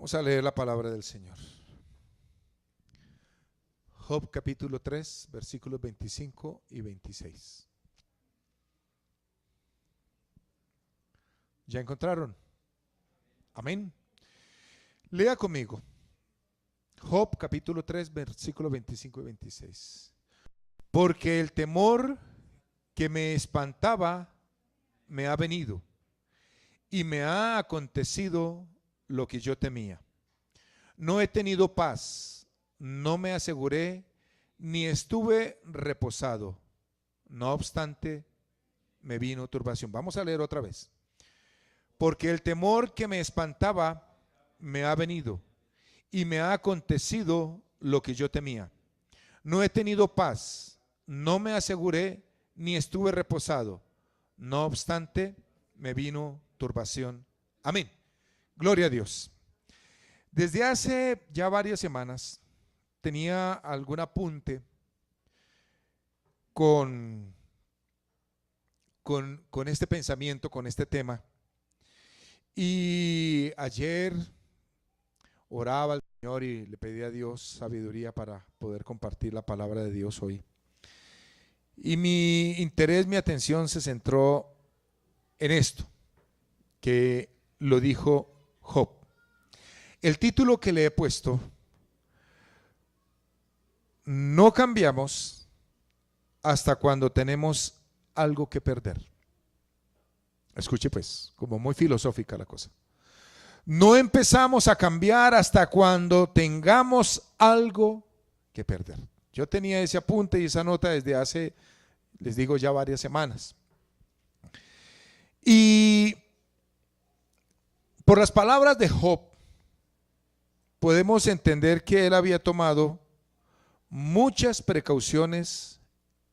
Vamos a leer la palabra del Señor. Job capítulo 3, versículos 25 y 26. ¿Ya encontraron? Amén. Lea conmigo. Job capítulo 3, versículos 25 y 26. Porque el temor que me espantaba me ha venido y me ha acontecido lo que yo temía. No he tenido paz, no me aseguré, ni estuve reposado. No obstante, me vino turbación. Vamos a leer otra vez. Porque el temor que me espantaba me ha venido y me ha acontecido lo que yo temía. No he tenido paz, no me aseguré, ni estuve reposado. No obstante, me vino turbación. Amén. Gloria a Dios. Desde hace ya varias semanas tenía algún apunte con este pensamiento, con este tema. Y ayer oraba al Señor y le pedí a Dios sabiduría para poder compartir la palabra de Dios hoy. Y mi interés, mi atención se centró en esto, que lo dijo Job. El título que le he puesto: no cambiamos hasta cuando tenemos algo que perder. Escuche pues, como muy filosófica la cosa. No empezamos a cambiar hasta cuando tengamos algo que perder. Yo tenía ese apunte y esa nota desde hace, les digo, ya varias semanas. Y por las palabras de Job, podemos entender que él había tomado muchas precauciones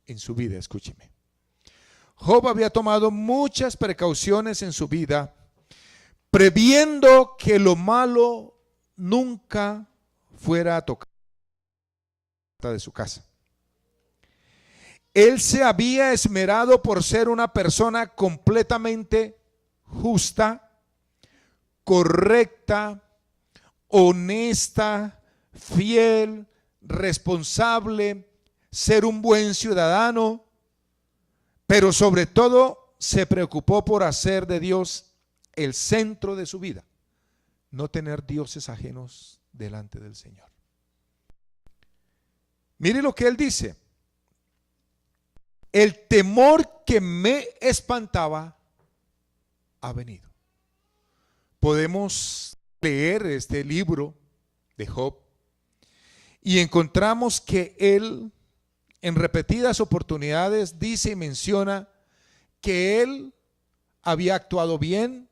en su vida. Escúcheme. Job había tomado muchas precauciones en su vida, previendo que lo malo nunca fuera a tocar la puerta de su casa. Él se había esmerado por ser una persona completamente justa, correcta, honesta, fiel, responsable, ser un buen ciudadano, pero sobre todo se preocupó por hacer de Dios el centro de su vida, no tener dioses ajenos delante del Señor. Mire lo que él dice: el temor que me espantaba ha venido. Podemos leer este libro de Job y encontramos que él en repetidas oportunidades dice y menciona que él había actuado bien,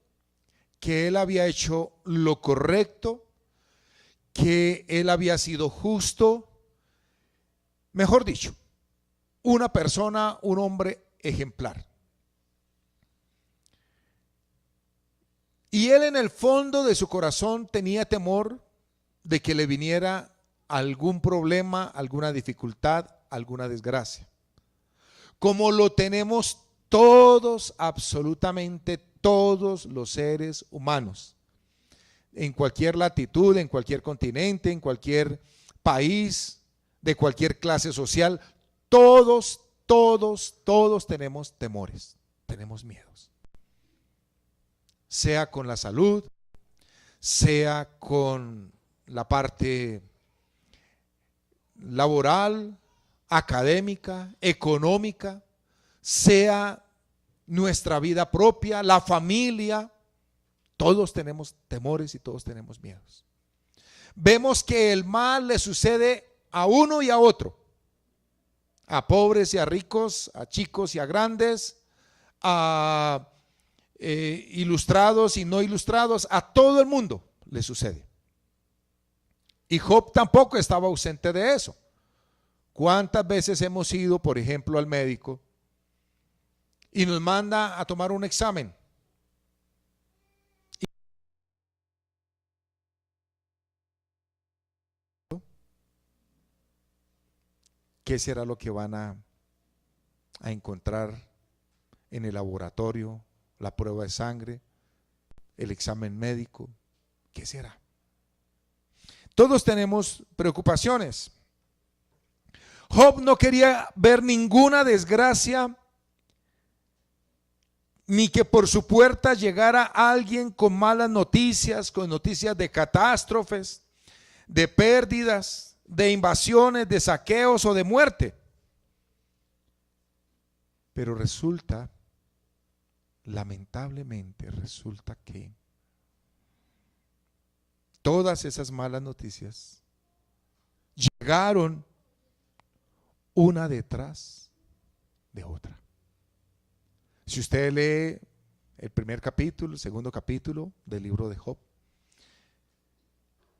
que él había hecho lo correcto, que él había sido justo, mejor dicho, una persona, un hombre ejemplar. Y él en el fondo de su corazón tenía temor de que le viniera algún problema, alguna dificultad, alguna desgracia. Como lo tenemos todos, absolutamente todos los seres humanos, en cualquier latitud, en cualquier continente, en cualquier país, de cualquier clase social, todos tenemos temores, tenemos miedos. Sea con la salud, sea con la parte laboral, académica, económica, sea nuestra vida propia, la familia, todos tenemos temores y todos tenemos miedos. Vemos que el mal le sucede a uno y a otro, a pobres y a ricos, a chicos y a grandes, a ilustrados y no ilustrados, a todo el mundo le sucede. Y Job tampoco estaba ausente de eso. ¿Cuántas veces hemos ido, por ejemplo, al médico y nos manda a tomar un examen? ¿Qué será lo que van a encontrar en el laboratorio, la prueba de sangre, el examen médico? ¿Qué será? Todos tenemos preocupaciones. Job no quería ver ninguna desgracia, ni que por su puerta llegara alguien con malas noticias, con noticias de catástrofes, de pérdidas, de invasiones, de saqueos o de muerte. Pero resulta, lamentablemente resulta que todas esas malas noticias llegaron una detrás de otra. Si usted lee el primer capítulo, el segundo capítulo del libro de Job,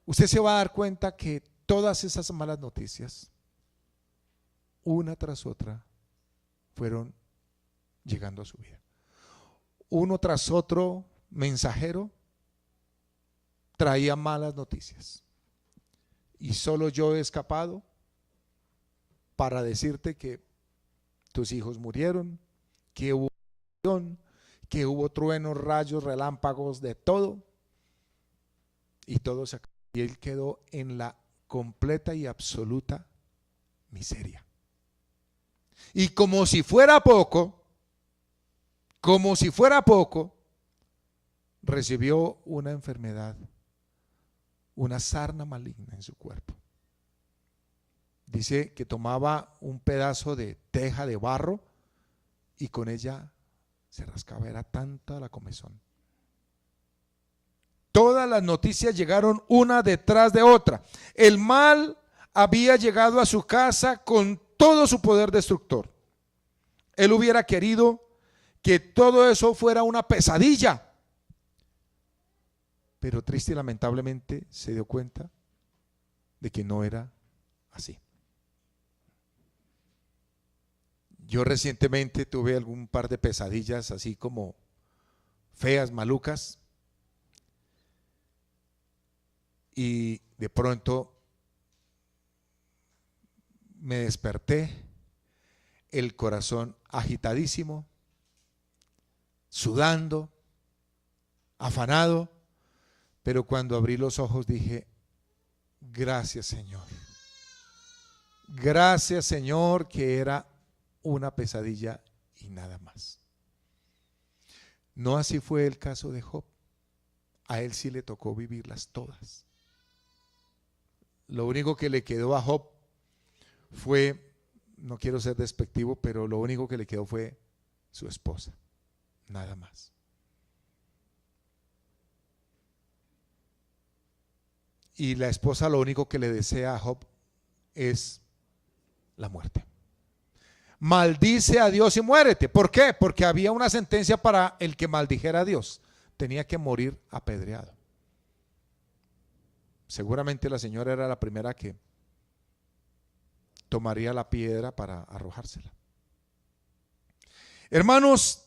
usted se va a dar cuenta que todas esas malas noticias, una tras otra, fueron llegando a su vida. Uno tras otro mensajero traía malas noticias. Y solo yo he escapado para decirte que tus hijos murieron, que hubo truenos, rayos, relámpagos, de todo, y todo se acabó. Y él quedó en la completa y absoluta miseria. Y como si fuera poco, recibió una enfermedad, una sarna maligna en su cuerpo. Dice que tomaba un pedazo de teja de barro y con ella se rascaba, era tanta la comezón. Todas las noticias llegaron una detrás de otra. El mal había llegado a su casa con todo su poder destructor. Él hubiera querido que todo eso fuera una pesadilla, pero triste y lamentablemente se dio cuenta de que no era así. Yo recientemente tuve algún par de pesadillas así como feas, malucas, y de pronto me desperté, el corazón agitadísimo, sudando, afanado, pero cuando abrí los ojos dije: gracias Señor, gracias Señor, que era una pesadilla y nada más. No así fue el caso de Job. A él sí le tocó vivirlas todas. Lo único que le quedó a Job fue, no quiero ser despectivo, pero lo único que le quedó fue su esposa, nada más. Y la esposa lo único que le desea a Job es la muerte. Maldice a Dios y muérete. ¿Por qué? Porque había una sentencia para el que maldijera a Dios. Tenía que morir apedreado. Seguramente la señora era la primera que tomaría la piedra para arrojársela. Hermanos,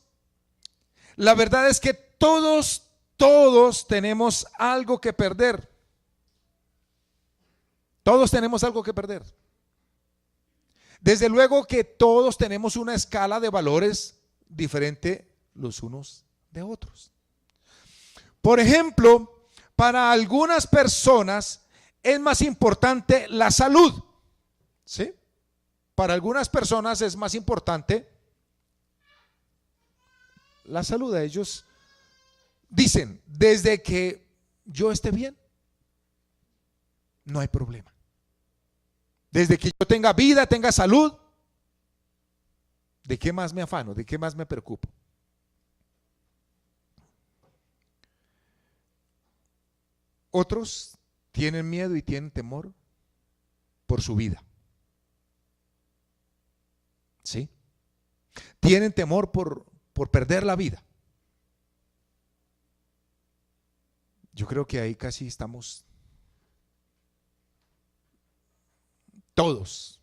la verdad es que todos tenemos algo que perder. Todos tenemos algo que perder. Desde luego que todos tenemos una escala de valores diferente los unos de otros. Por ejemplo, para algunas personas es más importante la salud, ¿sí? Para algunas personas es más importante la salud. Ellos dicen: desde que yo esté bien, no hay problema. Desde que yo tenga vida, tenga salud, ¿de qué más me afano? ¿De qué más me preocupo? Otros tienen miedo y tienen temor por su vida. ¿Sí? Tienen temor por perder la vida. Yo creo que ahí casi estamos todos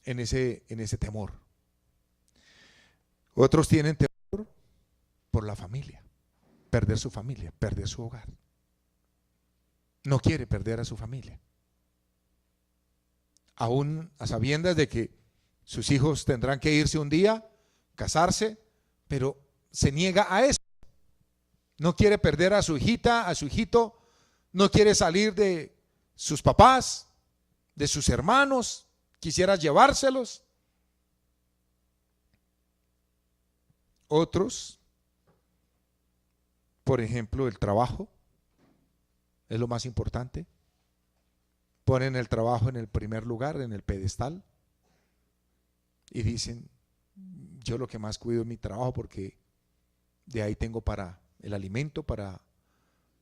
en ese temor. Otros tienen temor por la familia, perder su familia, perder su hogar. No quiere perder a su familia, aún a sabiendas de que sus hijos tendrán que irse un día, casarse, pero se niega a eso. no quiere perder a su hijita, a su hijito, no quiere salir de sus papás, de sus hermanos, quisiera llevárselos. Otros, por ejemplo, el trabajo es lo más importante. Ponen el trabajo en el primer lugar, en el pedestal, y dicen, yo lo que más cuido es mi trabajo porque de ahí tengo para el alimento, para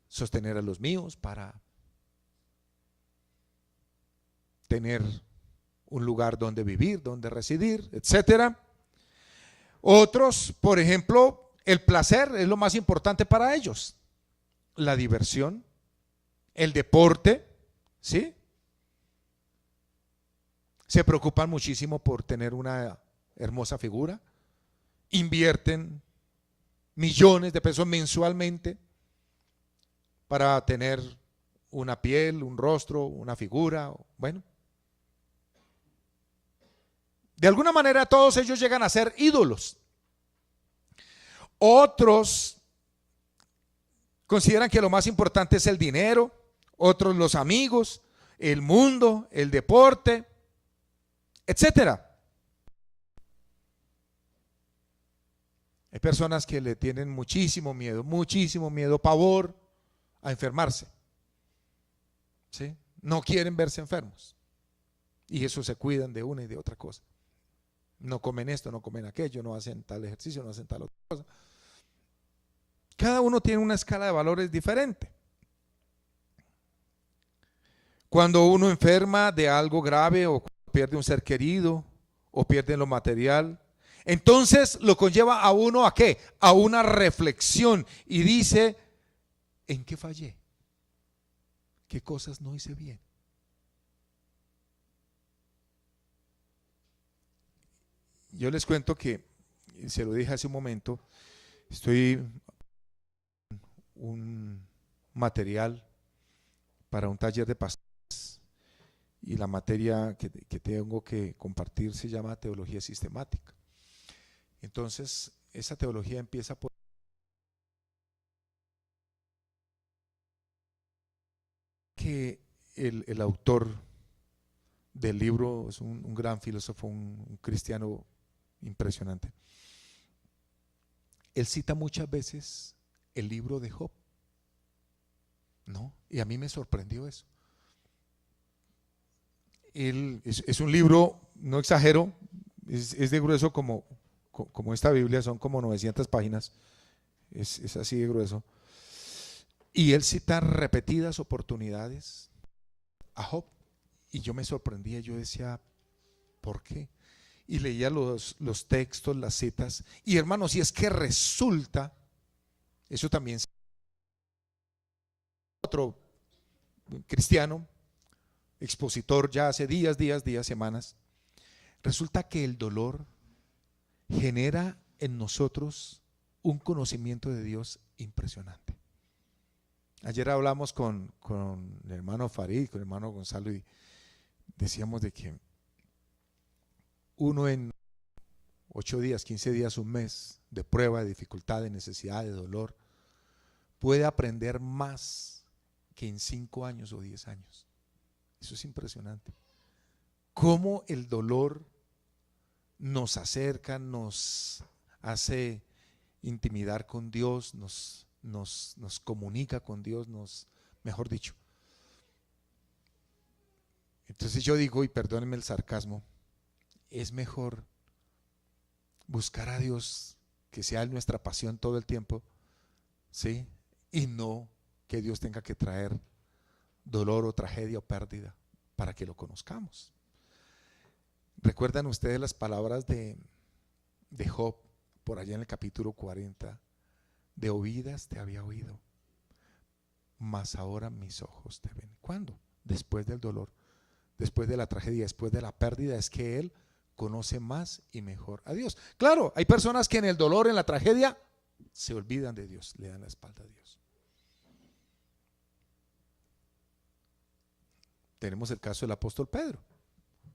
sostener a los míos, para tener un lugar donde vivir, donde residir, etcétera. Otros, por ejemplo, el placer es lo más importante para ellos. La diversión, el deporte, ¿sí? Se preocupan muchísimo por tener una hermosa figura, invierten millones de pesos mensualmente para tener una piel, un rostro, una figura, bueno. De alguna manera todos ellos llegan a ser ídolos. Otros consideran que lo más importante es el dinero, otros los amigos, el mundo, el deporte, etcétera. Hay personas que le tienen muchísimo miedo, pavor a enfermarse, ¿sí? No quieren verse enfermos y eso se cuidan de una y de otra cosa. No comen esto, no comen aquello, no hacen tal ejercicio, no hacen tal otra cosa. Cada uno tiene una escala de valores diferente. Cuando uno enferma de algo grave o pierde un ser querido o pierde lo material, entonces lo conlleva a uno ¿a qué? A una reflexión y dice, ¿en qué fallé? ¿Qué cosas no hice bien? Yo les cuento que, se lo dije hace un momento, estoy un material para un taller de pastores y la materia que tengo que compartir se llama teología sistemática. Entonces, esa teología empieza por que el autor del libro es un gran filósofo, un cristiano impresionante. Él cita muchas veces el libro de Job, ¿no? Y a mí me sorprendió eso. Es un libro, no exagero, es de grueso como esta Biblia, son como 900 páginas, es así de grueso. Y él cita repetidas oportunidades a Job. Y yo me sorprendía, yo decía, ¿por qué? Y leía los textos, las citas. Y hermanos, si es que resulta, eso también, otro cristiano, expositor ya hace días, semanas, resulta que el dolor genera en nosotros un conocimiento de Dios impresionante. Ayer hablamos con el hermano Farid, con el hermano Gonzalo, y decíamos de que uno en 8 días, 15 días, un mes de prueba, de dificultad, de necesidad, de dolor, puede aprender más que en 5 años o 10 años. Eso es impresionante. Cómo el dolor nos acerca, nos hace intimidar con Dios, nos comunica con Dios, mejor dicho. Entonces yo digo, y perdónenme el sarcasmo, es mejor buscar a Dios, que sea nuestra pasión todo el tiempo, ¿sí? Y no que Dios tenga que traer dolor o tragedia o pérdida para que lo conozcamos. ¿Recuerdan ustedes las palabras de Job por allá en el capítulo 40? De oídas te había oído, mas ahora mis ojos te ven. ¿Cuándo? Después del dolor, después de la tragedia, después de la pérdida, es que él conoce más y mejor a Dios. Claro, hay personas que en el dolor, en la tragedia, se olvidan de Dios, le dan la espalda a Dios. Tenemos el caso del apóstol Pedro.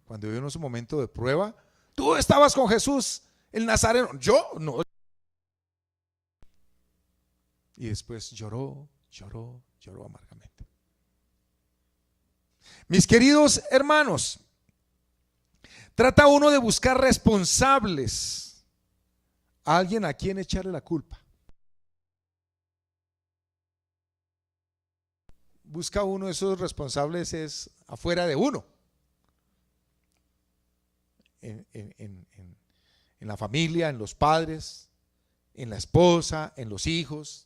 Cuando vivió en su momento de prueba, tú estabas con Jesús, el Nazareno. Yo no. Y después lloró amargamente. Mis queridos hermanos, trata uno de buscar responsables, a alguien a quien echarle la culpa. Busca uno de esos responsables es afuera de uno, en la familia, en los padres, en la esposa, en los hijos.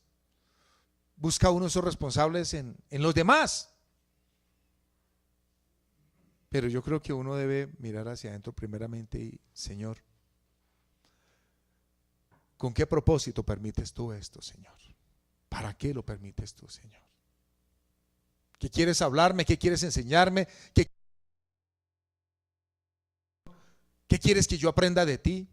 Busca uno de esos responsables en los demás. Pero yo creo que uno debe mirar hacia adentro primeramente y, Señor, ¿con qué propósito permites tú esto, Señor? ¿Para qué lo permites tú, Señor? ¿Qué quieres hablarme? ¿Qué quieres enseñarme? ¿Qué quieres que yo aprenda de ti?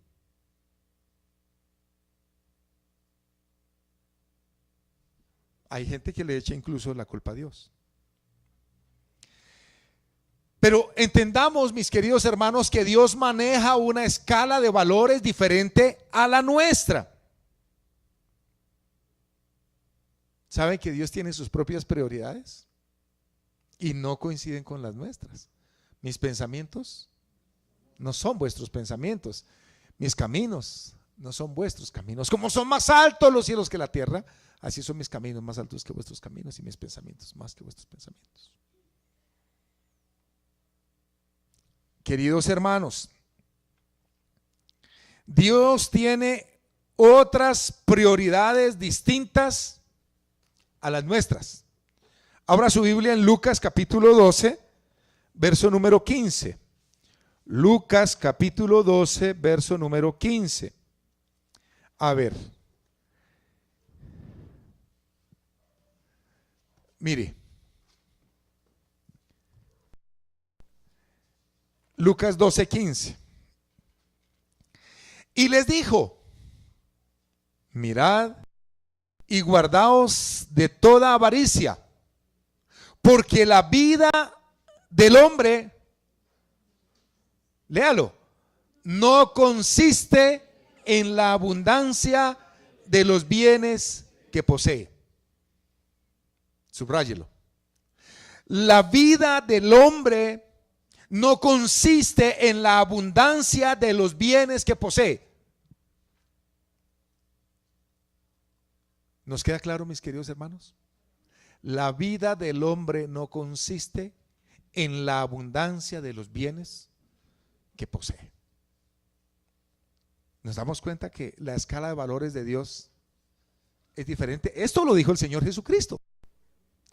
Hay gente que le echa incluso la culpa a Dios. Pero entendamos, mis queridos hermanos, que Dios maneja una escala de valores diferente a la nuestra. ¿Saben que Dios tiene sus propias prioridades? Y no coinciden con las nuestras. Mis pensamientos no son vuestros pensamientos. Mis caminos no son vuestros caminos. Como son más altos los cielos que la tierra, así son mis caminos más altos que vuestros caminos y mis pensamientos más que vuestros pensamientos. Queridos hermanos, Dios tiene otras prioridades distintas a las nuestras. Abra su Biblia en Lucas capítulo 12, verso número 15. Lucas capítulo 12, verso número 15. A ver. Mire. Lucas 12, 15. Y les dijo: mirad y guardaos de toda avaricia, porque la vida del hombre, léalo, no consiste en la abundancia de los bienes que posee. Subráyelo. La vida del hombre no consiste en la abundancia de los bienes que posee. ¿Nos queda claro, mis queridos hermanos? La vida del hombre no consiste en la abundancia de los bienes que posee. Nos damos cuenta que la escala de valores de Dios es diferente. Esto lo dijo el Señor Jesucristo.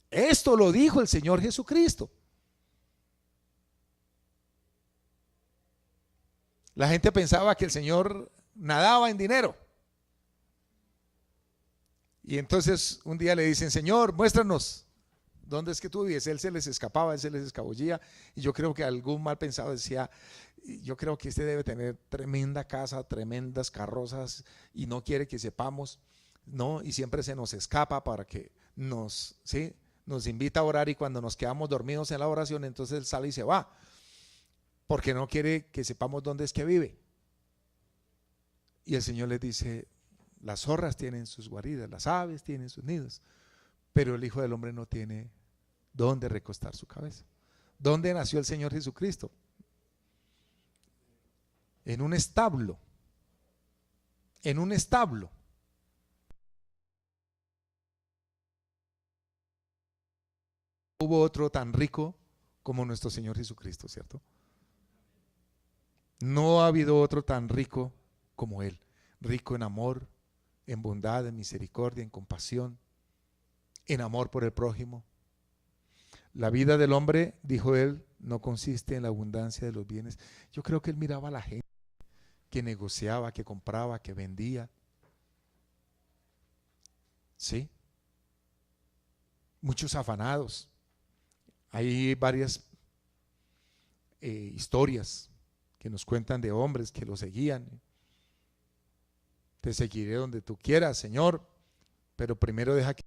Esto lo dijo el Señor Jesucristo. La gente pensaba que el Señor nadaba en dinero. Y entonces un día le dicen: Señor, muéstranos dónde es que tú vives. Él se les escapaba, él se les escabullía. Y yo creo que algún mal pensado decía: yo creo que este debe tener tremenda casa, tremendas carrozas, y no quiere que sepamos, ¿no? Y siempre se nos escapa para que nos invita a orar, y cuando nos quedamos dormidos en la oración, entonces él sale y se va, porque no quiere que sepamos dónde es que vive. Y el Señor les dice: las zorras tienen sus guaridas, las aves tienen sus nidos, pero el Hijo del Hombre no tiene dónde recostar su cabeza. ¿Dónde nació el Señor Jesucristo? En un establo. En un establo. Hubo otro tan rico como nuestro Señor Jesucristo, ¿cierto? No ha habido otro tan rico como Él, rico en amor, en bondad, en misericordia, en compasión, en amor por el prójimo. La vida del hombre, dijo Él, no consiste en la abundancia de los bienes. Yo creo que Él miraba a la gente que negociaba, que compraba, que vendía. ¿Sí? Muchos afanados. Hay varias historias que nos cuentan de hombres que lo seguían. Te seguiré donde tú quieras, Señor, pero primero deja que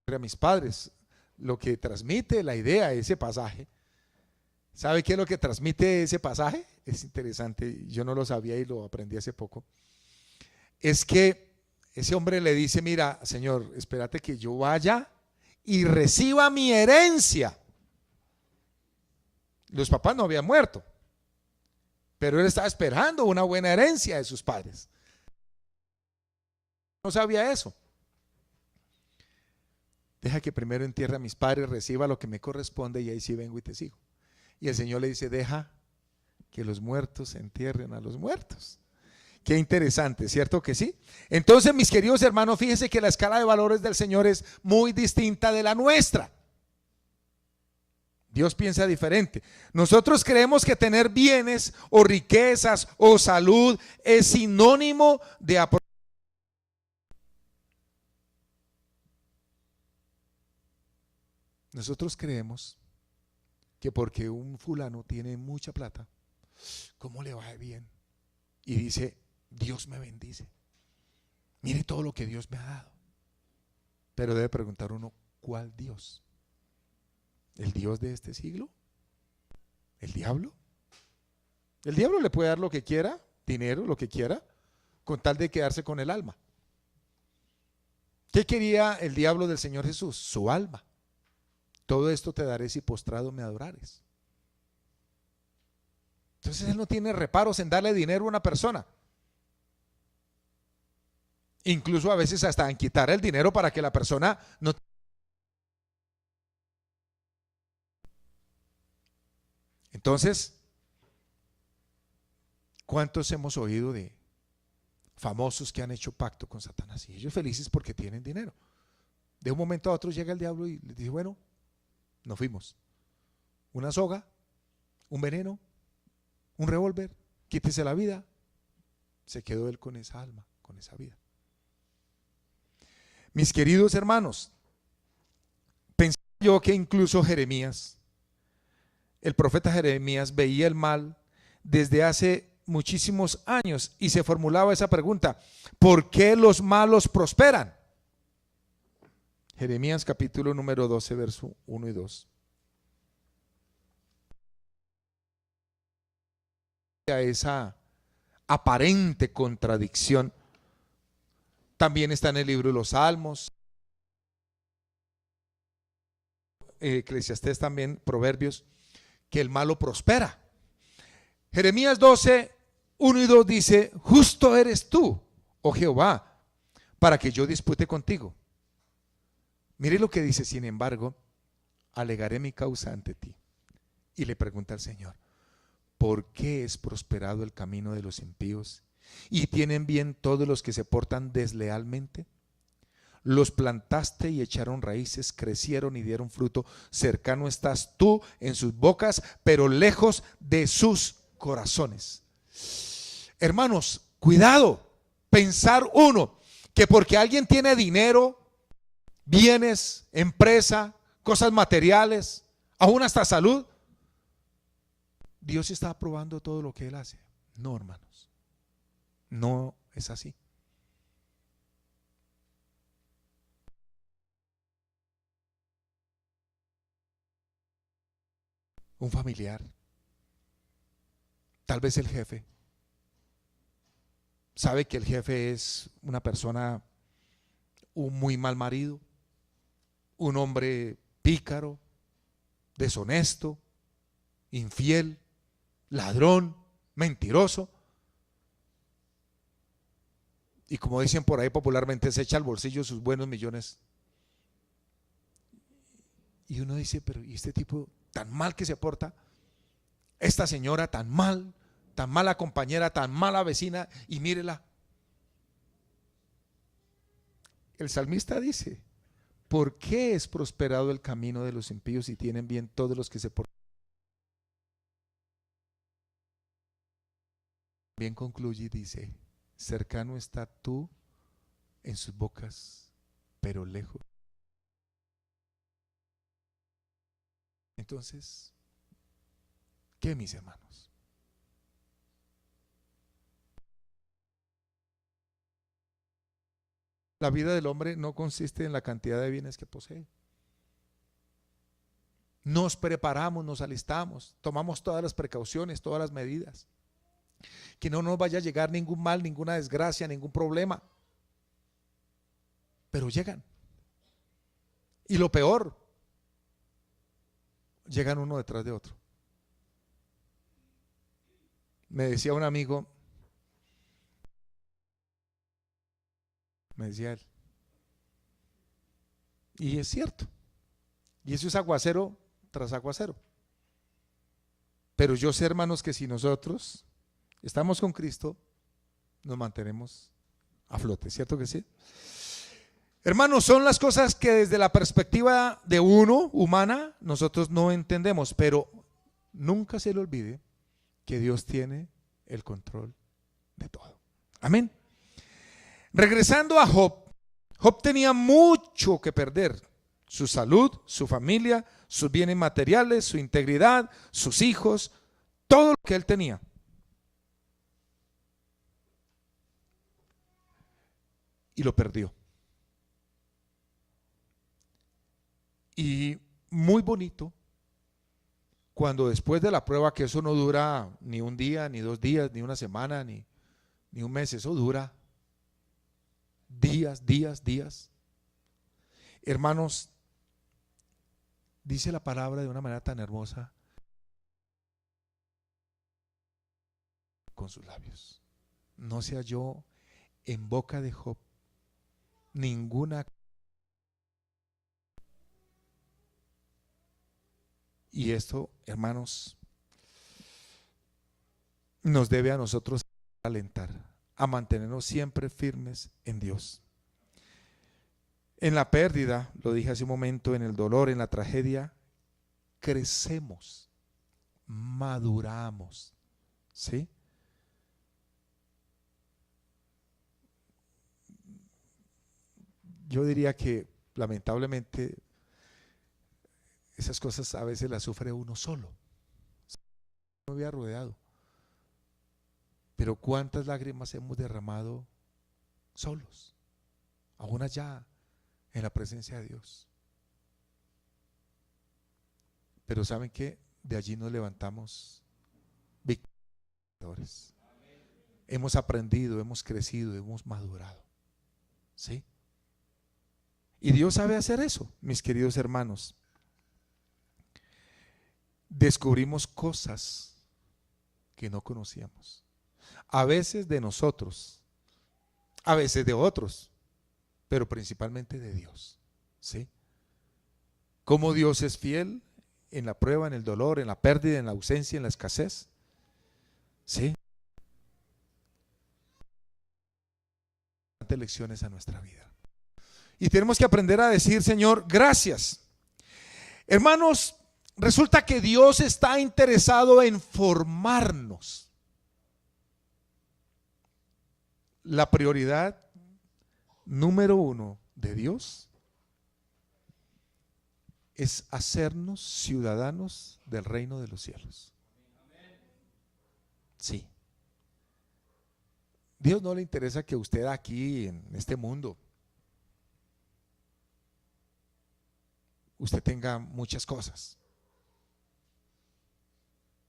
a mis padres. Lo que transmite la idea de ese pasaje, ¿sabe qué es lo que transmite ese pasaje? Es interesante, yo no lo sabía y lo aprendí hace poco. Es que ese hombre le dice, mira, Señor, espérate que yo vaya y reciba mi herencia. Los papás no habían muerto, pero él estaba esperando una buena herencia de sus padres. No sabía eso. Deja que primero entierre a mis padres, reciba lo que me corresponde y ahí sí vengo y te sigo. Y el Señor le dice, deja que los muertos entierren a los muertos. Qué interesante, ¿cierto que sí? Entonces, mis queridos hermanos, fíjense que la escala de valores del Señor es muy distinta de la nuestra. Dios piensa diferente. Nosotros creemos que tener bienes o riquezas o salud es sinónimo de aprobación. Nosotros creemos que porque un fulano tiene mucha plata, ¿cómo le va de bien? Y dice, Dios me bendice. Mire todo lo que Dios me ha dado. Pero debe preguntar uno, ¿cuál Dios? ¿El Dios de este siglo? ¿El diablo? El diablo le puede dar lo que quiera, dinero, lo que quiera, con tal de quedarse con el alma. ¿Qué quería el diablo del Señor Jesús? Su alma. Todo esto te daré si postrado me adorares. Entonces él no tiene reparos en darle dinero a una persona. Incluso a veces hasta en quitar el dinero para que la persona no. Entonces, ¿cuántos hemos oído de famosos que han hecho pacto con Satanás? Y ellos felices porque tienen dinero. De un momento a otro llega el diablo y les dice, bueno, nos fuimos. Una soga, un veneno, un revólver, quítese la vida. Se quedó él con esa alma, con esa vida. Mis queridos hermanos, pensé yo que incluso Jeremías, el profeta Jeremías, veía el mal desde hace muchísimos años y se formulaba esa pregunta: ¿por qué los malos prosperan? Jeremías capítulo número 12, verso 1 y 2. Esa aparente contradicción también está en el libro de los Salmos, Eclesiastés también, Proverbios, que el malo prospera. Jeremías 12, 1 y 2 dice: justo eres tú, oh Jehová, para que yo dispute contigo. Mire lo que dice: sin embargo, alegaré mi causa ante ti. Y le pregunta al Señor: ¿por qué es prosperado el camino de los impíos y tienen bien todos los que se portan deslealmente? Los plantaste y echaron raíces, crecieron y dieron fruto. Cercano estás tú en sus bocas, pero lejos de sus corazones. Hermanos, cuidado. Pensar uno que porque alguien tiene dinero, bienes, empresa, cosas materiales, aún hasta salud, Dios está aprobando todo lo que él hace. No, hermanos, no es así. Un familiar, tal vez el jefe, sabe que el jefe es una persona, un muy mal marido, un hombre pícaro, deshonesto, infiel, ladrón, mentiroso. Y como dicen por ahí popularmente, se echa al bolsillo sus buenos millones. Y uno dice, pero ¿y este tipo tan mal que se porta? Esta señora tan mal, tan mala compañera, tan mala vecina, y mírela. El salmista dice: ¿por qué es prosperado el camino de los impíos y tienen bien todos los que se portan? Bien concluye y dice: cercano está tú en sus bocas, pero lejos. Entonces, ¿qué, mis hermanos? La vida del hombre no consiste en la cantidad de bienes que posee. Nos preparamos, nos alistamos, tomamos todas las precauciones, todas las medidas, que no nos vaya a llegar ningún mal, ninguna desgracia, ningún problema. pero llegan. Y lo peor, llegan uno detrás de otro. Me decía un amigo, me decía él, y es cierto, y eso es aguacero tras aguacero. Pero yo sé, hermanos, que si nosotros estamos con Cristo, nos mantenemos a flote, ¿cierto que sí? Hermanos, son las cosas que desde la perspectiva de uno, humana, nosotros no entendemos, pero nunca se le olvide que Dios tiene el control de todo. Amén. Regresando a Job, Job tenía mucho que perder: su salud, su familia, sus bienes materiales, su integridad, sus hijos, todo lo que él tenía. Y lo perdió. Y muy bonito cuando después de la prueba, que eso no dura ni un día, ni 2 días, ni una semana, ni un mes, eso dura días, días, días. Hermanos, dice la palabra de una manera tan hermosa con sus labios: no se halló en boca de Job ninguna. Y esto, hermanos, nos debe a nosotros alentar a mantenernos siempre firmes en Dios. En la pérdida, lo dije hace un momento, en el dolor, en la tragedia, crecemos, maduramos, ¿sí? Yo diría que lamentablemente esas cosas a veces las sufre uno solo. No había rodeado. Pero cuántas lágrimas hemos derramado solos, aún allá en la presencia de Dios. Pero ¿saben qué? De allí nos levantamos victoriadores. Hemos aprendido, hemos crecido, hemos madurado. ¿Sí? Y Dios sabe hacer eso, mis queridos hermanos. Descubrimos cosas que no conocíamos. A veces de nosotros, a veces de otros, pero principalmente de Dios. ¿Sí? Cómo Dios es fiel en la prueba, en el dolor, en la pérdida, en la ausencia, en la escasez. ¿Sí? Lecciones a nuestra vida. Y tenemos que aprender a decir: Señor, gracias. Hermanos, resulta que Dios está interesado en formarnos. La prioridad número 1 de Dios es hacernos ciudadanos del reino de los cielos. Sí. Dios no le interesa que usted aquí en este mundo usted tenga muchas cosas.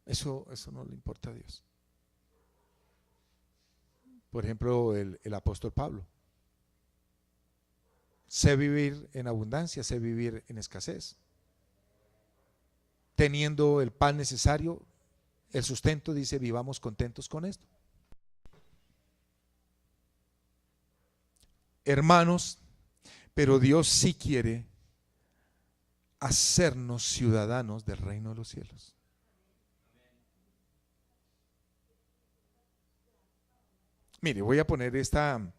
Eso no le importa a Dios. Por ejemplo, el apóstol Pablo: sé vivir en abundancia, sé vivir en escasez. Teniendo el pan necesario, el sustento, dice, vivamos contentos con esto. Hermanos, pero Dios sí quiere hacernos ciudadanos del reino de los cielos. Mire, voy a poner esta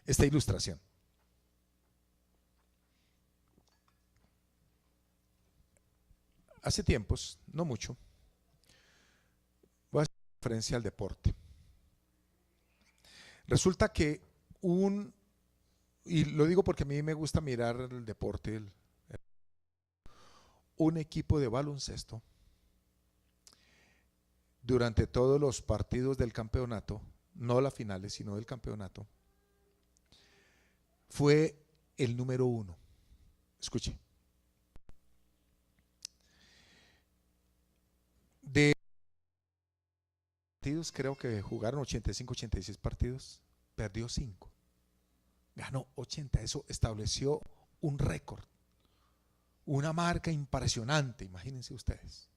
ilustración. Hace tiempos, no mucho, voy a hacer referencia al deporte. Resulta que y lo digo porque a mí me gusta mirar el deporte, un equipo de baloncesto, durante todos los partidos del campeonato, no las finales, sino del campeonato, fue el número 1. Escuche. De partidos, creo que jugaron 85, 86 partidos, perdió 5. Ganó 80. Eso estableció un récord, una marca impresionante, imagínense ustedes.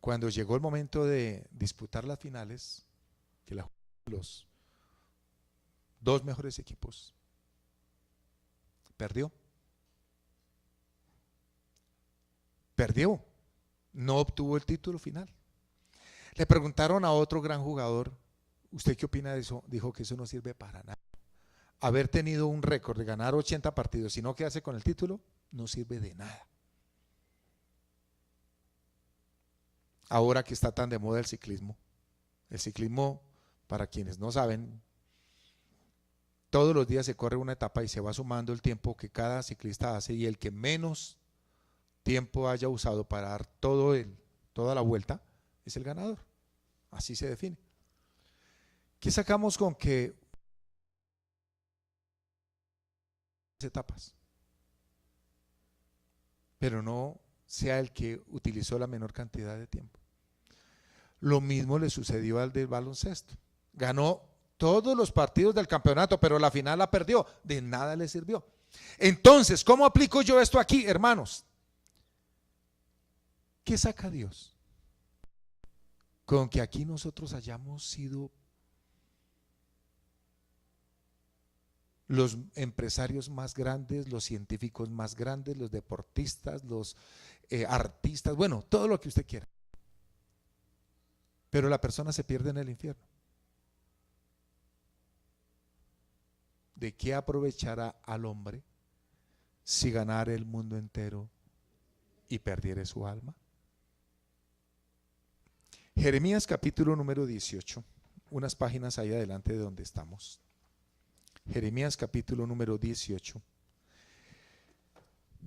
Cuando llegó el momento de disputar las finales, que los dos mejores equipos, perdió. Perdió. No obtuvo el título final. Le preguntaron a otro gran jugador, ¿usted qué opina de eso? Dijo que eso no sirve para nada. Haber tenido un récord de ganar 80 partidos y no quedarse con el título, no sirve de nada. Ahora que está tan de moda el ciclismo, para quienes no saben, todos los días se corre una etapa y se va sumando el tiempo que cada ciclista hace, y el que menos tiempo haya usado para dar toda la vuelta es el ganador. Así se define. ¿Qué sacamos con que etapas, pero no sea el que utilizó la menor cantidad de tiempo? Lo mismo le sucedió al del baloncesto. Ganó todos los partidos del campeonato, pero la final la perdió. De nada le sirvió. Entonces, ¿cómo aplico yo esto aquí, hermanos? ¿Qué saca Dios? Con que aquí nosotros hayamos sido los empresarios más grandes, los científicos más grandes, los deportistas, los artistas, bueno, todo lo que usted quiera. Pero la persona se pierde en el infierno. ¿De qué aprovechará al hombre si ganara el mundo entero y perdiere su alma? Jeremías capítulo número 18, unas páginas ahí adelante de donde estamos. Jeremías capítulo número 18,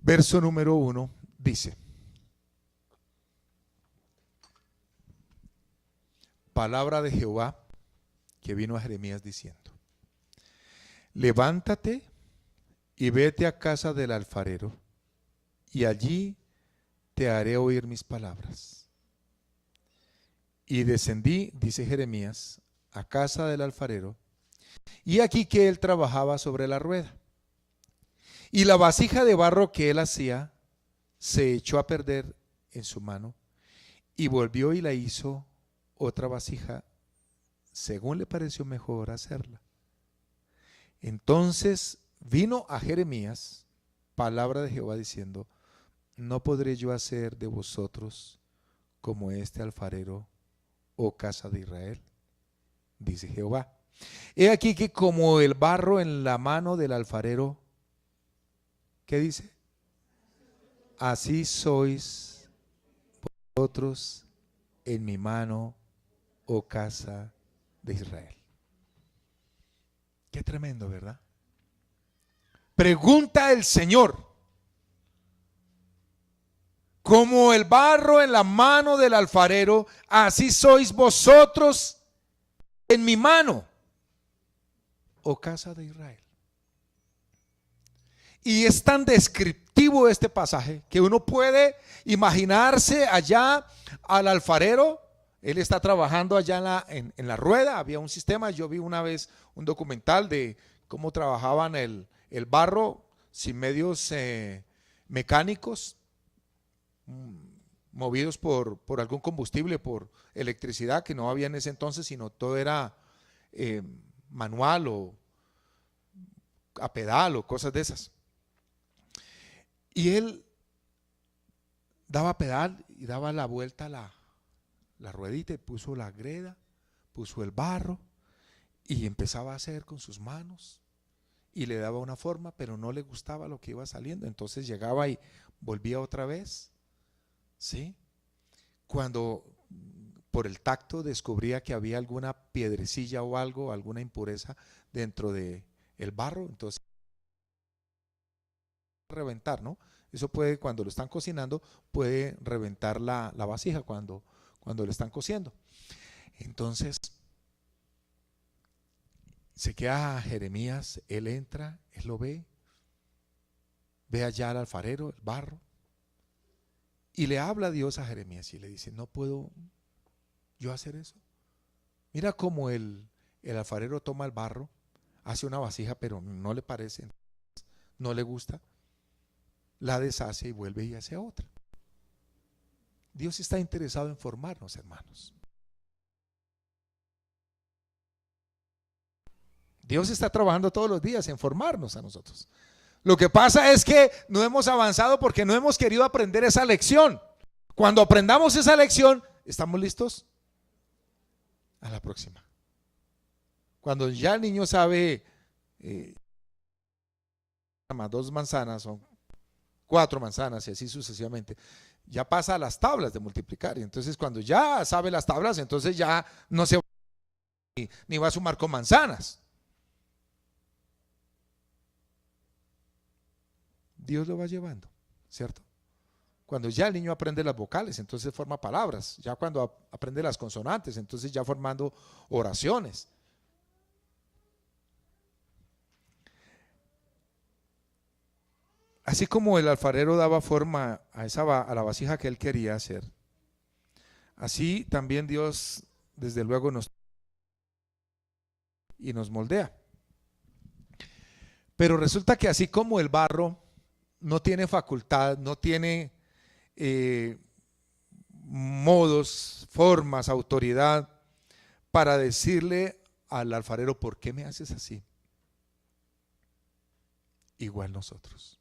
verso número 1, dice: palabra de Jehová que vino a Jeremías diciendo: levántate y vete a casa del alfarero, y allí te haré oír mis palabras. Y descendí, dice Jeremías, a casa del alfarero, y aquí que él trabajaba sobre la rueda. Y la vasija de barro que él hacía se echó a perder en su mano, y volvió y la hizo otra vasija, según le pareció mejor hacerla. Entonces vino a Jeremías palabra de Jehová diciendo: no podré yo hacer de vosotros como este alfarero, oh casa de Israel, dice Jehová. He aquí que como el barro en la mano del alfarero, ¿qué dice? Así sois vosotros en mi mano, oh casa de Israel. Qué tremendo, ¿verdad? Pregunta el Señor: como el barro en la mano del alfarero, así sois vosotros en mi mano, oh casa de Israel. Y es tan descriptivo este pasaje que uno puede imaginarse allá al alfarero. Él está trabajando allá en la rueda. Había un sistema. Yo vi una vez un documental de cómo trabajaban el barro sin medios mecánicos, movidos por algún combustible, por electricidad, que no había en ese entonces, sino todo era manual o a pedal o cosas de esas. Y él daba pedal y daba la vuelta a la ruedita, y puso la greda, puso el barro y empezaba a hacer con sus manos, y le daba una forma, pero no le gustaba lo que iba saliendo. Entonces llegaba y volvía otra vez, ¿sí? Cuando por el tacto descubría que había alguna piedrecilla o algo, alguna impureza dentro de el barro, entonces reventar, ¿no? Eso puede, cuando lo están cocinando, puede reventar la vasija cuando lo están cociendo. Entonces se queda Jeremías, él entra, él lo ve allá al alfarero, el barro, y le habla a Dios a Jeremías y le dice: no puedo yo hacer eso. Mira cómo el alfarero toma el barro, hace una vasija, pero no le parece, no le gusta, la deshace y vuelve y hace otra. Dios está interesado en formarnos, hermanos. Dios está trabajando todos los días en formarnos a nosotros. Lo que pasa es que no hemos avanzado porque no hemos querido aprender esa lección. Cuando aprendamos esa lección, ¿estamos listos? A la próxima. Cuando ya el niño sabe más 2 manzanas son 4 manzanas y así sucesivamente, ya pasa a las tablas de multiplicar. Y entonces cuando ya sabe las tablas, entonces ya no se va ni va a sumar con manzanas. Dios lo va llevando, ¿cierto? Cuando ya el niño aprende las vocales, entonces forma palabras. Ya cuando aprende las consonantes, entonces ya formando oraciones. Así como el alfarero daba forma a la vasija que él quería hacer, así también Dios desde luego nos moldea. Pero resulta que así como el barro no tiene facultad, no tiene modos, formas, autoridad para decirle al alfarero, ¿por qué me haces así? Igual nosotros.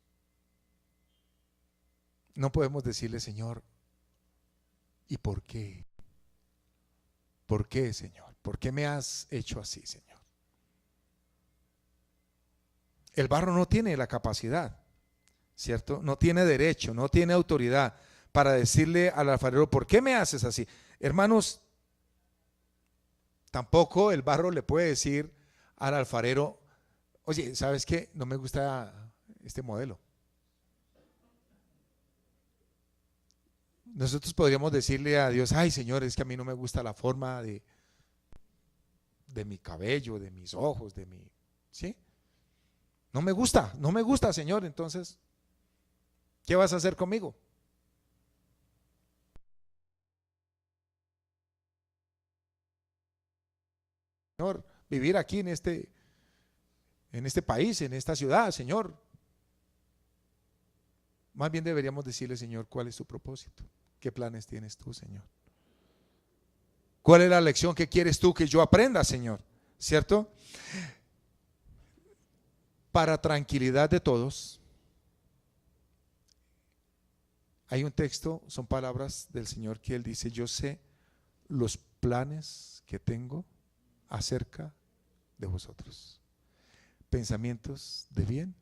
No podemos decirle, Señor, ¿y por qué? ¿Por qué, Señor? ¿Por qué me has hecho así, Señor? El barro no tiene la capacidad, ¿cierto? No tiene derecho, no tiene autoridad para decirle al alfarero, ¿por qué me haces así? Hermanos, tampoco el barro le puede decir al alfarero, oye, ¿sabes qué? No me gusta este modelo. Nosotros podríamos decirle a Dios, ay, Señor, es que a mí no me gusta la forma de mi cabello, de mis ojos, de mi, ¿sí? No me gusta, Señor. Entonces, ¿qué vas a hacer conmigo? Señor, vivir aquí en este país, en esta ciudad, Señor. Más bien deberíamos decirle, Señor, ¿cuál es tu propósito? ¿Qué planes tienes tú, Señor? ¿Cuál es la lección que quieres tú que yo aprenda, Señor? ¿Cierto? Para tranquilidad de todos, hay un texto, son palabras del Señor que Él dice, yo sé los planes que tengo acerca de vosotros, pensamientos de bien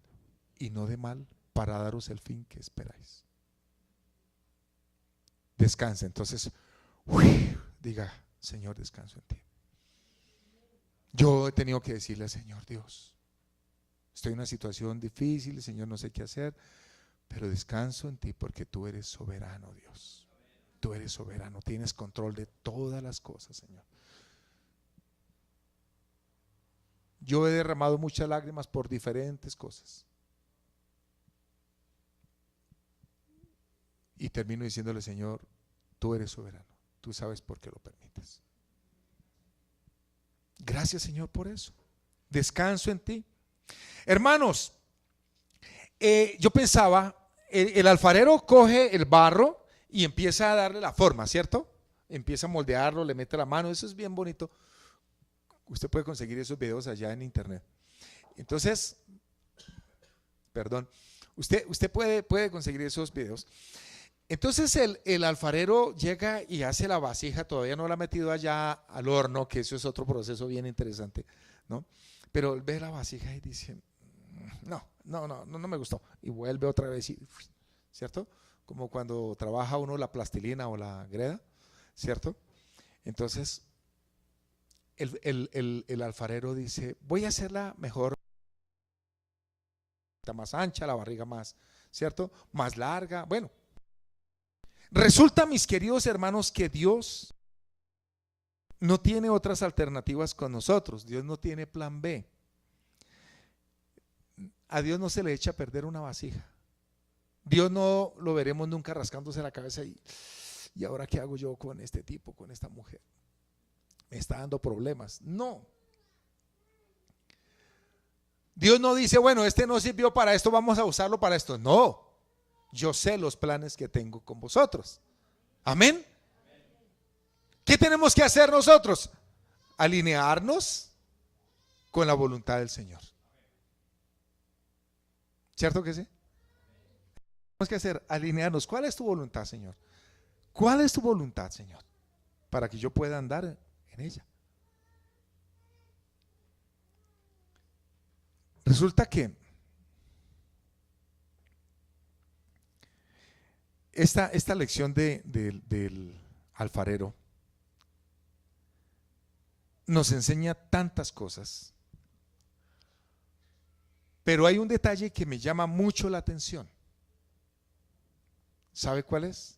y no de mal, para daros el fin que esperáis. Descansa, entonces, diga, Señor, descanso en ti. Yo he tenido que decirle al Señor, Dios, estoy en una situación difícil, Señor, no sé qué hacer, pero descanso en ti porque tú eres soberano, Dios. Tú eres soberano, tienes control de todas las cosas, Señor. Yo he derramado muchas lágrimas por diferentes cosas. Y termino diciéndole, Señor, tú eres soberano, tú sabes por qué lo permites. Gracias, Señor, por eso. Descanso en ti. Hermanos, yo pensaba, el alfarero coge el barro y empieza a darle la forma, ¿cierto? Empieza a moldearlo, le mete la mano, eso es bien bonito. Usted puede conseguir esos videos allá en internet. Entonces, perdón, usted puede conseguir esos videos. Entonces el alfarero llega y hace la vasija, todavía no la ha metido allá al horno, que eso es otro proceso bien interesante, ¿no? Pero él ve la vasija y dice, no me gustó. Y vuelve otra vez, ¿cierto? Como cuando trabaja uno la plastilina o la greda, ¿cierto? Entonces el alfarero dice, voy a hacerla mejor, más ancha, la barriga más, ¿cierto? Más larga, bueno. Resulta, mis queridos hermanos, que Dios no tiene otras alternativas con nosotros. Dios no tiene plan B. A Dios no se le echa a perder una vasija. Dios no lo veremos nunca rascándose la cabeza y ahora qué hago yo con este tipo, con esta mujer. me está dando problemas. No. Dios no dice, bueno, este no sirvió para esto, vamos a usarlo para esto. No, yo sé los planes que tengo con vosotros. Amén. ¿Qué tenemos que hacer nosotros? Alinearnos con la voluntad del Señor. ¿Cierto que sí? Tenemos que hacer, alinearnos. ¿Cuál es tu voluntad, Señor? ¿Cuál es tu voluntad, Señor? Para que yo pueda andar en ella. Resulta que esta lección del alfarero nos enseña tantas cosas, pero hay un detalle que me llama mucho la atención. ¿Sabe cuál es?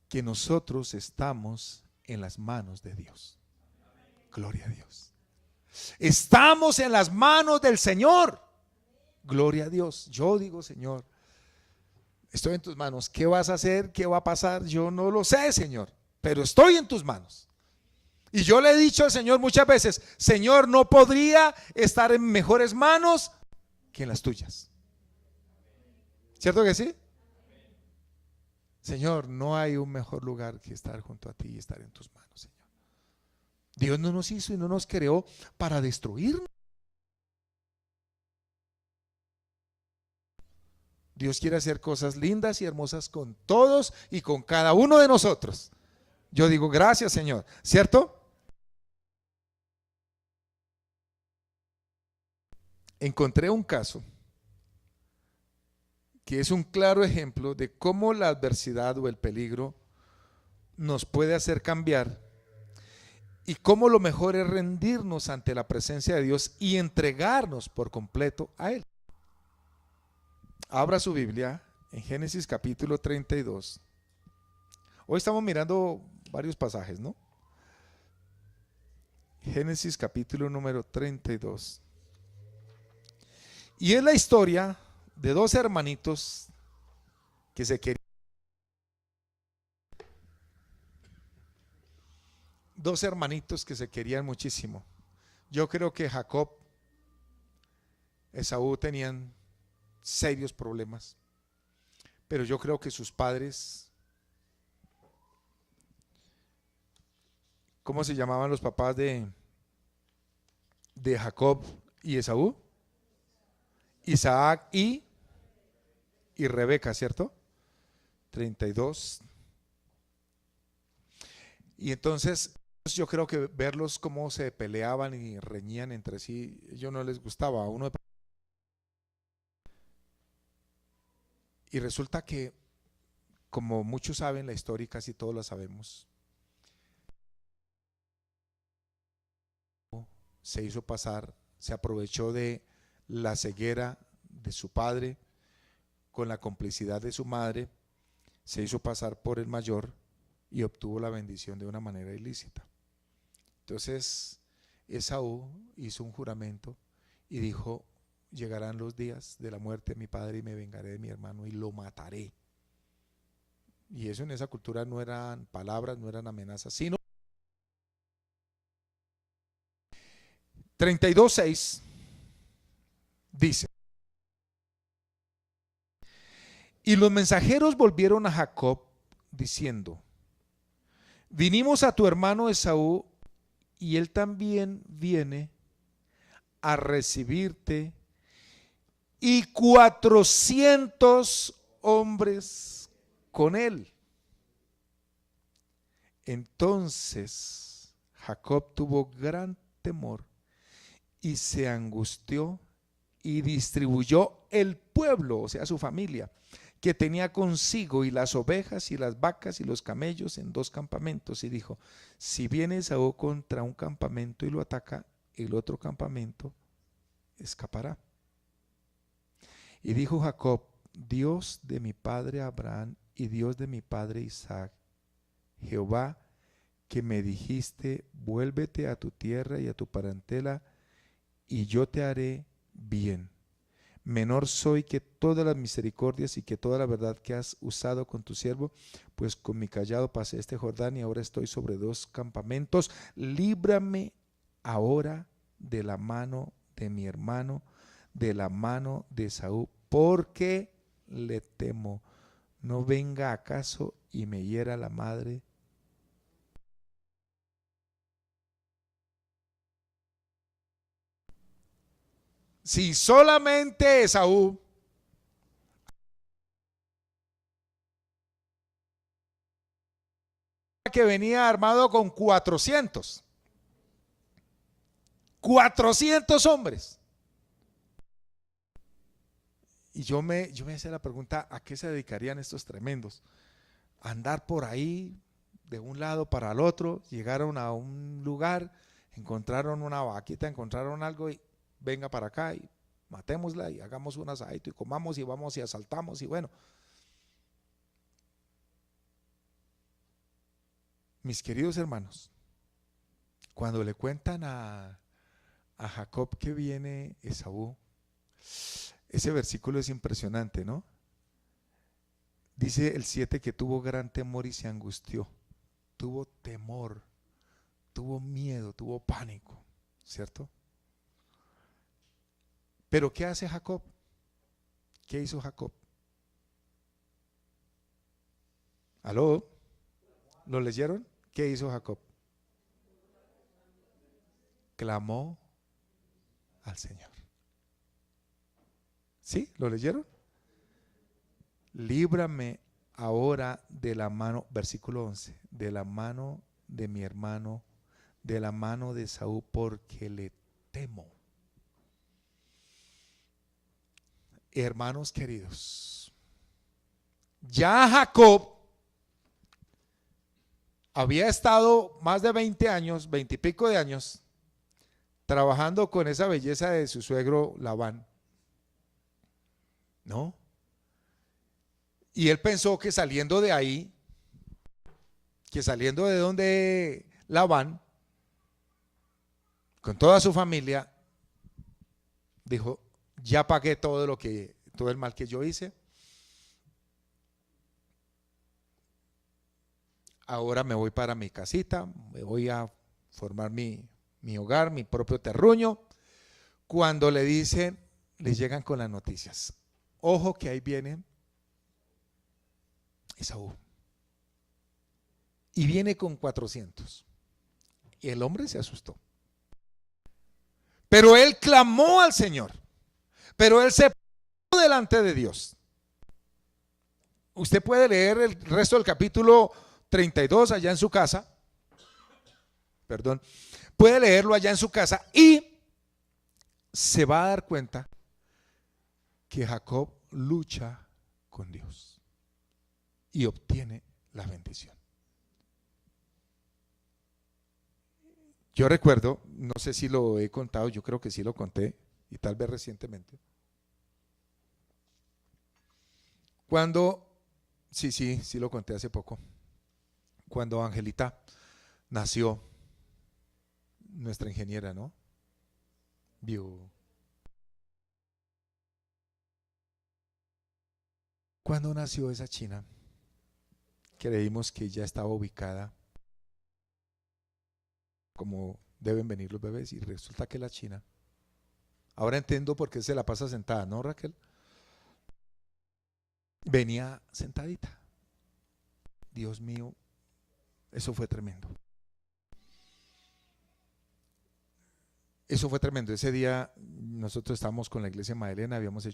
Que nosotros estamos en las manos de Dios. Gloria a Dios. Estamos en las manos del Señor. Gloria a Dios. Yo digo, Señor, estoy en tus manos. ¿Qué vas a hacer? ¿Qué va a pasar? Yo no lo sé, Señor, pero estoy en tus manos. Y yo le he dicho al Señor muchas veces, Señor, no podría estar en mejores manos que en las tuyas. ¿Cierto que sí? Señor, no hay un mejor lugar que estar junto a ti y estar en tus manos, Señor. Dios no nos hizo y no nos creó para destruirnos. Dios quiere hacer cosas lindas y hermosas con todos y con cada uno de nosotros. Yo digo, gracias, Señor, ¿cierto? Encontré un caso que es un claro ejemplo de cómo la adversidad o el peligro nos puede hacer cambiar y cómo lo mejor es rendirnos ante la presencia de Dios y entregarnos por completo a Él. Abra su Biblia en Génesis capítulo 32. Hoy estamos mirando varios pasajes, ¿no? Génesis capítulo número 32. Y es la historia de dos hermanitos que se querían. Dos hermanitos que se querían muchísimo. Yo creo que Jacob, Esaú tenían serios problemas, pero yo creo que sus padres, ¿cómo se llamaban los papás de Jacob y Esaú? Isaac y Rebeca, ¿cierto? 32. Y entonces yo creo que verlos cómo se peleaban y reñían entre sí, ellos no les gustaba a uno. Y resulta que, como muchos saben la historia y casi todos la sabemos, se hizo pasar, se aprovechó de la ceguera de su padre con la complicidad de su madre, se hizo pasar por el mayor y obtuvo la bendición de una manera ilícita. Entonces Esaú hizo un juramento y dijo, llegarán los días de la muerte de mi padre y me vengaré de mi hermano y lo mataré. Y eso en esa cultura no eran palabras, no eran amenazas, sino 32:6 dice: y los mensajeros volvieron a Jacob diciendo, vinimos a tu hermano Esaú y él también viene a recibirte y 400 hombres con él. Entonces Jacob tuvo gran temor y se angustió y distribuyó el pueblo, o sea, su familia, que tenía consigo, y las ovejas y las vacas y los camellos en dos campamentos, y dijo, si viene Esaú contra un campamento y lo ataca, el otro campamento escapará. Y dijo Jacob, Dios de mi padre Abraham y Dios de mi padre Isaac, Jehová, que me dijiste, vuélvete a tu tierra y a tu parentela, y yo te haré bien. menor soy que todas las misericordias y que toda la verdad que has usado con tu siervo, pues con mi cayado pasé este Jordán y ahora estoy sobre 2 campamentos. Líbrame ahora de la mano de mi hermano, de la mano de Esaú, porque le temo. No venga acaso y me hiera la madre. Si solamente Esaú que venía armado con 400 hombres. Y yo me hacía la pregunta, ¿a qué se dedicarían estos tremendos? A andar por ahí de un lado para el otro, llegaron a un lugar, encontraron una vaquita, encontraron algo y venga para acá y matémosla y hagamos un asadito y comamos y vamos y asaltamos y bueno. Mis queridos hermanos, cuando le cuentan a Jacob que viene Esaú, ese versículo es impresionante, ¿no? Dice el 7 que tuvo gran temor y se angustió. Tuvo temor, tuvo miedo, tuvo pánico, ¿cierto? Pero ¿qué hace Jacob? ¿Qué hizo Jacob? ¿Aló? ¿Lo leyeron? ¿Qué hizo Jacob? Clamó al Señor. ¿Sí? ¿Lo leyeron? Líbrame ahora de la mano, versículo 11, de la mano de mi hermano, de la mano de Saúl, porque le temo. Hermanos queridos, ya Jacob había estado más de 20 años, 20 y pico de años, trabajando con esa belleza de su suegro Labán, ¿no? Y él pensó que saliendo de ahí, que saliendo de donde Labán, con toda su familia, dijo, ya pagué todo el mal que yo hice. Ahora me voy para mi casita, me voy a formar mi hogar, mi propio terruño. Cuando le dicen, les llegan con las noticias. Ojo que ahí viene Esaú. Y viene con 400. Y el hombre se asustó. Pero él clamó al Señor. Pero él se puso delante de Dios. Usted puede leer el resto del capítulo 32 allá en su casa. Perdón. Puede leerlo allá en su casa y se va a dar cuenta que Jacob lucha con Dios y obtiene la bendición. Yo recuerdo, no sé si lo he contado, yo creo que sí lo conté y tal vez recientemente. Cuando, sí lo conté hace poco. Cuando Angelita nació, nuestra ingeniera, ¿no? Cuando nació esa china, creímos que ya estaba ubicada como deben venir los bebés y resulta que la china, ahora entiendo por qué se la pasa sentada, ¿no, Raquel? Venía sentadita. Dios mío, eso fue tremendo. Eso fue tremendo. Ese día nosotros estábamos con la iglesia de Magdalena, habíamos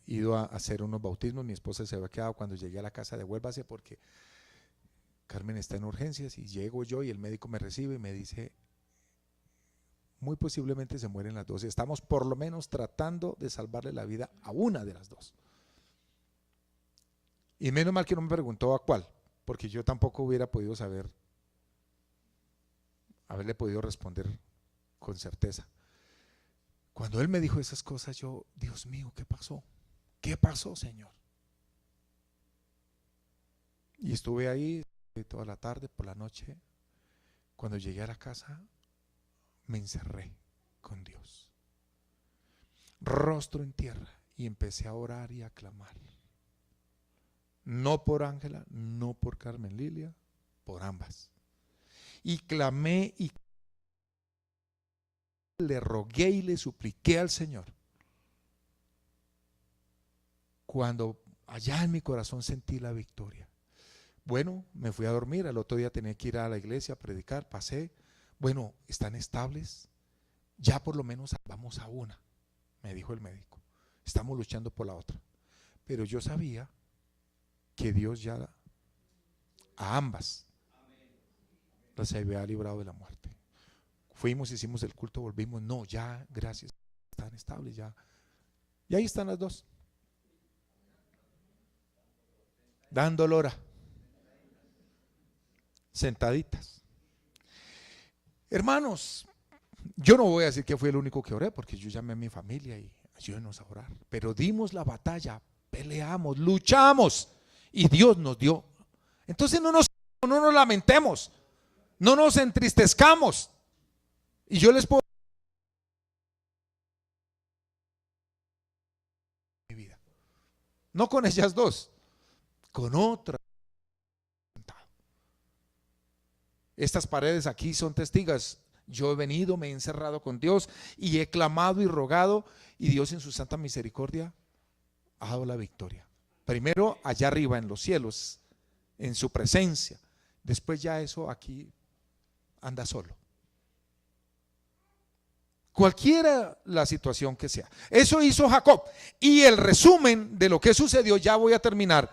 ido a hacer unos bautismos. Mi esposa se había quedado. Cuando llegué a la casa, devuélvase porque Carmen está en urgencias. Y llego yo y el médico me recibe y me dice, muy posiblemente se mueren las dos. Estamos por lo menos tratando de salvarle la vida a una de las dos. Y menos mal que no me preguntó a cuál, porque yo tampoco hubiera podido haberle podido responder con certeza. Cuando él me dijo esas cosas, yo, Dios mío, ¿qué pasó? ¿Qué pasó, Señor? Y estuve ahí toda la tarde, por la noche. Cuando llegué a la casa, me encerré con Dios, rostro en tierra, y empecé a orar y a clamar. No por Ángela, no por Carmen Lilia, por ambas. Y clamé y le rogué y le supliqué al Señor. Cuando allá en mi corazón sentí la victoria. Bueno, me fui a dormir, al otro día tenía que ir a la iglesia a predicar, pasé. Bueno, ¿están estables? Ya por lo menos vamos a una, me dijo el médico. Estamos luchando por la otra. Pero yo sabía que Dios ya a ambas las había librado de la muerte. Fuimos, hicimos el culto, volvimos. No, ya, gracias, están estables ya. Y ahí están las dos, dando lora, sentaditas. Hermanos, yo no voy a decir que fui el único que oré, porque yo llamé a mi familia y ayúdenos a orar. Pero dimos la batalla, peleamos, luchamos y Dios nos dio. Entonces no nos lamentemos, no nos entristezcamos. Y yo les puedo mi vida, no con ellas dos, con otras. Estas paredes aquí son testigos. Yo he venido, me he encerrado con Dios y he clamado y rogado, y Dios en su santa misericordia ha dado la victoria. Primero allá arriba en los cielos, en su presencia. Después ya eso aquí anda solo. Cualquiera la situación que sea. Eso hizo Jacob. Y el resumen de lo que sucedió, ya voy a terminar,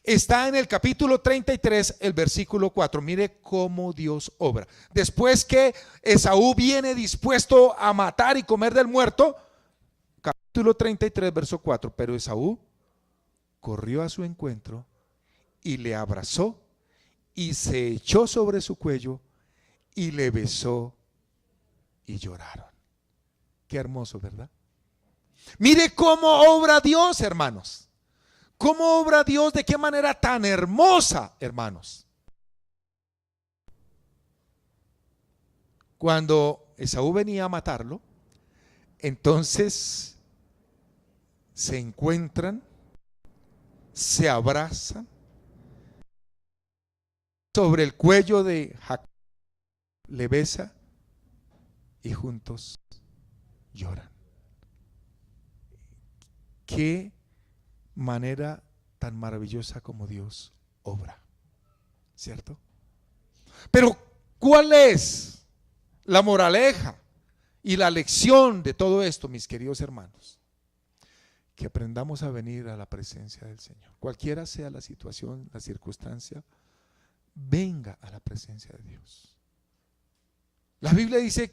está en el capítulo 33, el versículo 4. Mire cómo Dios obra. Después que Esaú viene dispuesto a matar y comer del muerto, capítulo 33, verso 4. Pero Esaú corrió a su encuentro y le abrazó y se echó sobre su cuello y le besó y lloraron. Qué hermoso, ¿verdad? Mire cómo obra Dios, hermanos. ¿Cómo obra Dios? ¿De qué manera tan hermosa, hermanos? Cuando Esaú venía a matarlo, entonces se encuentran, se abrazan sobre el cuello de Jacob, le besa y juntos lloran. Qué manera tan maravillosa como Dios obra, ¿cierto? Pero ¿cuál es la moraleja y la lección de todo esto, mis queridos hermanos? Que aprendamos a venir a la presencia del Señor. Cualquiera sea la situación, la circunstancia, venga a la presencia de Dios. La Biblia dice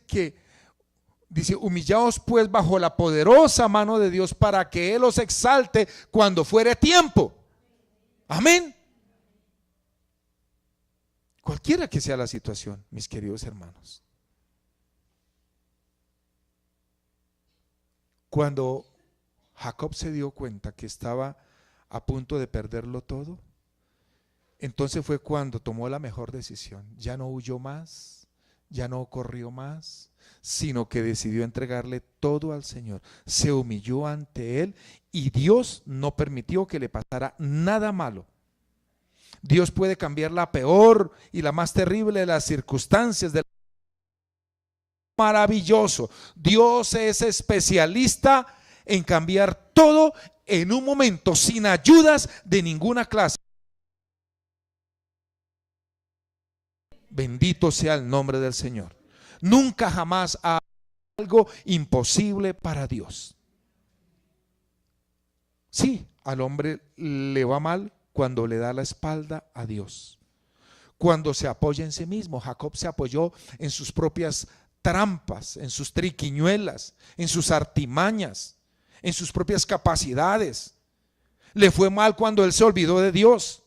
humillaos pues bajo la poderosa mano de Dios para que Él os exalte cuando fuere tiempo. Amén. Cualquiera que sea la situación, mis queridos hermanos. Cuando Jacob se dio cuenta que estaba a punto de perderlo todo, entonces fue cuando tomó la mejor decisión. Ya no huyó más, ya no corrió más, sino que decidió entregarle todo al Señor. Se humilló ante Él y Dios no permitió que le pasara nada malo. Dios puede cambiar la peor y la más terrible de las circunstancias. Maravilloso. Dios es especialista en cambiar todo en un momento, sin ayudas de ninguna clase. Bendito sea el nombre del Señor. Nunca jamás ha algo imposible para Dios. Sí, al hombre le va mal cuando le da la espalda a Dios, cuando se apoya en sí mismo. Jacob se apoyó en sus propias trampas, en sus triquiñuelas, en sus artimañas, en sus propias capacidades. Le fue mal cuando él se olvidó de Dios.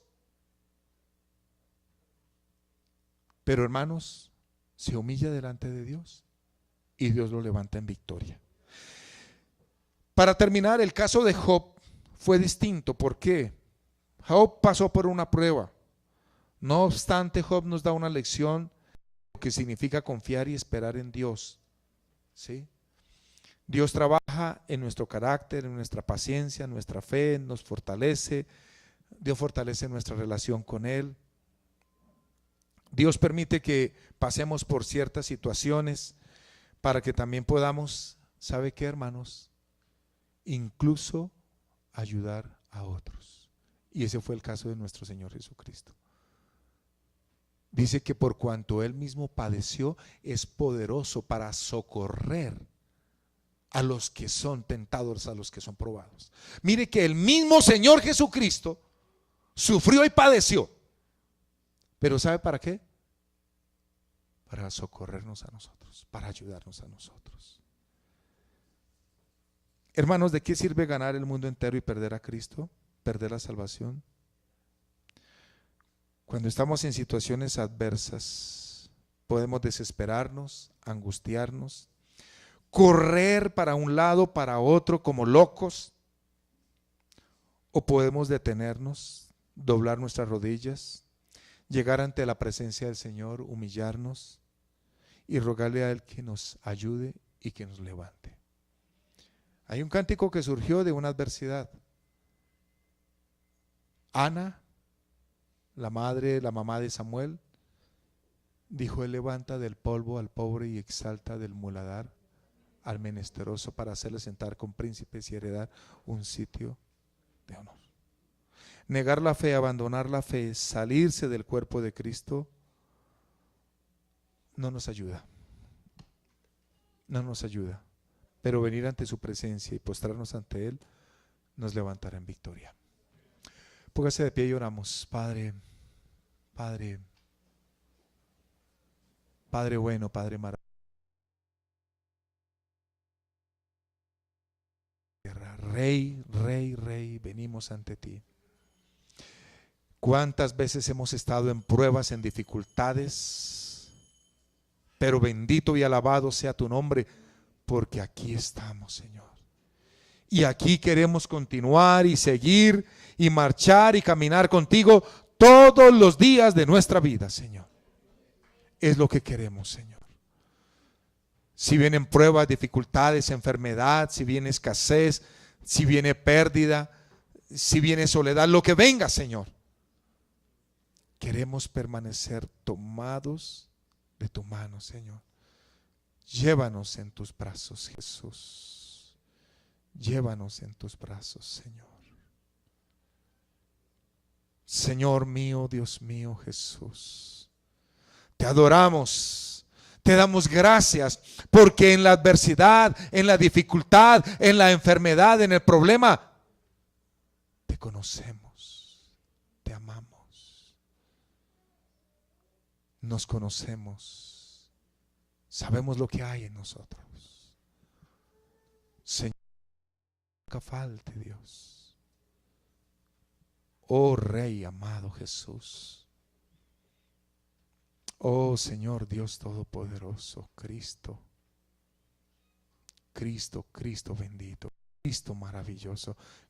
Pero hermanos, se humilla delante de Dios y Dios lo levanta en victoria. Para terminar, el caso de Job fue distinto. ¿Por qué? Job pasó por una prueba. No obstante, Job nos da una lección que significa confiar y esperar en Dios. ¿Sí? Dios trabaja en nuestro carácter, en nuestra paciencia, en nuestra fe, nos fortalece. Dios fortalece nuestra relación con Él. Dios permite que pasemos por ciertas situaciones para que también podamos, ¿sabe qué, hermanos? Incluso ayudar a otros. Y ese fue el caso de nuestro Señor Jesucristo. Dice que por cuanto Él mismo padeció, es poderoso para socorrer a los que son tentados, a los que son probados. Mire que el mismo Señor Jesucristo sufrió y padeció. Pero ¿sabe para qué? Para socorrernos a nosotros, para ayudarnos a nosotros. Hermanos, ¿de qué sirve ganar el mundo entero y perder a Cristo? ¿Perder la salvación? Cuando estamos en situaciones adversas, podemos desesperarnos, angustiarnos, correr para un lado, para otro como locos, o podemos detenernos, doblar nuestras rodillas, llegar ante la presencia del Señor, humillarnos y rogarle a Él que nos ayude y que nos levante. Hay un cántico que surgió de una adversidad. Ana, la mamá de Samuel, dijo: Él levanta del polvo al pobre y exalta del muladar al menesteroso para hacerle sentar con príncipes y heredar un sitio de honor. Negar la fe, abandonar la fe, salirse del cuerpo de Cristo, no nos ayuda. No nos ayuda. Pero venir ante su presencia y postrarnos ante Él nos levantará en victoria. Póngase de pie y oramos. Padre, Padre, Padre bueno, Padre maravilloso. Rey, Rey, Rey, venimos ante ti. ¿Cuántas veces hemos estado en pruebas, en dificultades? Pero bendito y alabado sea tu nombre, porque aquí estamos, Señor. Y aquí queremos continuar y seguir y marchar y caminar contigo todos los días de nuestra vida, Señor. Es lo que queremos, Señor. Si vienen pruebas, dificultades, enfermedad, si viene escasez, si viene pérdida, si viene soledad, lo que venga, Señor, queremos permanecer tomados de tu mano, Señor. Llévanos en tus brazos, Jesús. Llévanos en tus brazos, Señor. Señor mío, Dios mío, Jesús, te adoramos, te damos gracias, porque en la adversidad, en la dificultad, en la enfermedad, en el problema, te conocemos, te amamos, nos conocemos, sabemos lo que hay en nosotros. Señor, nunca falte, Dios. Oh Rey amado Jesús. Oh Señor Dios Todopoderoso, Cristo, Cristo, Cristo bendito, Cristo maravilloso.